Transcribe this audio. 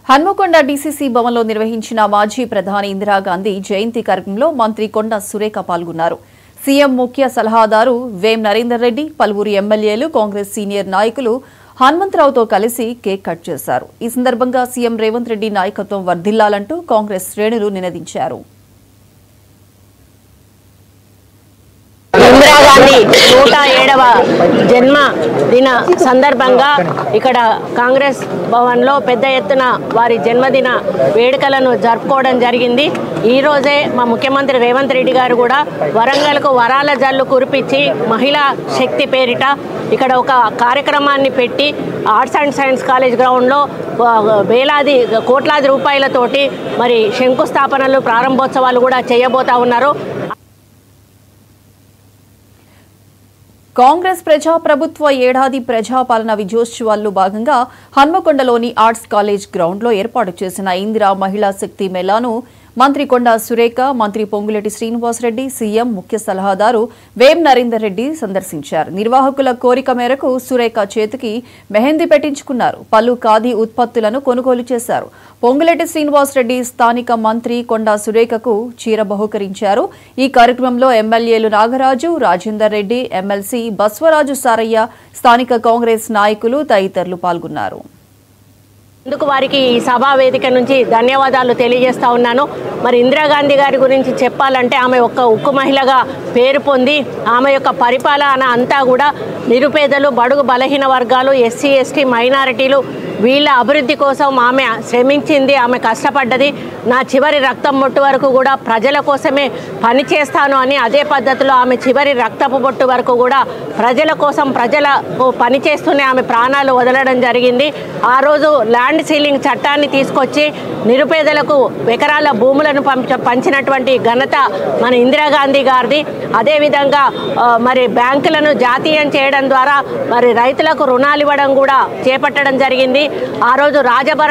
Hanamkonda DCC భవన్లో నిర్వహించిన మాజీ ప్రధాని ఇందిరాగాంధీ జయంతి కార్యక్రమంలో మంత్రి కొండా సురేఖ పాల్గొన్నారు. సీఎం ముఖ్య సలహాదారు వేం నరేందర్ రెడ్డి, పలువురు ఎమ్మెల్యేలు, కాంగ్రెస్ సీనియర్ నాయకులు హనుమంతరావుతో కలిసి కేక్ కట్ చేశారు. ఈ సందర్భంగా సీఎం రేవంత్ రెడ్డి నాయకత్వం వర్ధిల్లాలంటూ కాంగ్రెస్ శ్రేణులు నినదించారు. ఇందిరాగాంధీ 107వ జన్మదిన సందర్భంగా ఇక్కడ కాంగ్రెస్ భవన్లో పెద్ద ఎత్తున వారి జన్మదిన వేడుకలను జరుపుకోవడం జరిగింది. ఈరోజే మా ముఖ్యమంత్రి రేవంత్ రెడ్డి గారు కూడా వరంగల్కు వరాల జల్లు కురిపించి మహిళా శక్తి పేరిట ఇక్కడ ఒక కార్యక్రమాన్ని పెట్టి ఆర్ట్స్ అండ్ సైన్స్ కాలేజ్ గ్రౌండ్లో కోట్లాది రూపాయలతోటి మరి శంకుస్థాపనలు, ప్రారంభోత్సవాలు కూడా చేయబోతా ఉన్నారు. కాంగ్రెస్ ప్రజాప్రభుత్వ ఏడాది ప్రజాపాలన విజయోత్సవాల్లో భాగంగా హన్మకొండలోని ఆర్ట్స్ కాలేజ్ గ్రౌండ్లో ఏర్పాటు చేసిన ఇందిరా మహిళా శక్తి మేళాను మంత్రి కొండా సురేఖ, మంత్రి పొంగులేటి శ్రీనివాసరెడ్డి, సీఎం ముఖ్య సలహాదారు వేం నరేందర్ రెడ్డి సందర్శించారు. నిర్వాహకుల కోరిక మేరకు సురేఖ చేతికి మెహందీ పెట్టించుకున్నారు. పలు ఖాదీ ఉత్పత్తులను కొనుగోలు చేశారు. పొంగులేటి శ్రీనివాసరెడ్డి స్థానిక మంత్రి కొండా సురేఖకు చీర బహుకరించారు. ఈ కార్యక్రమంలో ఎమ్మెల్యేలు నాగరాజు, రాజేందర్ రెడ్డి, ఎమ్మెల్సీ బస్వరాజు సారయ్య, స్థానిక కాంగ్రెస్ నాయకులు తదితరులు పాల్గొన్నారు. అందుకు వారికి ఈ సభా వేదిక నుంచి ధన్యవాదాలు తెలియజేస్తా ఉన్నాను. మరి ఇందిరాగాంధీ గారి గురించి చెప్పాలంటే ఆమె ఒక ఉక్కు మహిళగా పేరు పొంది ఆమె యొక్క పరిపాలన అంతా కూడా నిరుపేదలు, బడుగు బలహీన వర్గాలు, ఎస్సీ ఎస్టీ మైనారిటీలు వీళ్ళ అభివృద్ధి కోసం ఆమె శ్రమించింది, ఆమె కష్టపడ్డది. నా చివరి రక్తం బొట్టు వరకు కూడా ప్రజల కోసమే పనిచేస్తాను అని అదే పద్ధతిలో ఆమె చివరి రక్తపు బొట్టు వరకు కూడా ప్రజల కోసం, ప్రజలకు పనిచేస్తూనే ఆమె ప్రాణాలు వదలడం జరిగింది. ఆ రోజు ల్యాండ్ సీలింగ్ చట్టాన్ని తీసుకొచ్చి నిరుపేదలకు ఎకరాల భూములను పంచినటువంటి ఘనత మన ఇందిరాగాంధీ గారిది. అదేవిధంగా మరి బ్యాంకులను జాతీయం చేయడం ద్వారా మరి రైతులకు రుణాలు ఇవ్వడం కూడా చేపట్టడం జరిగింది. ఆ రోజు రాజభరణ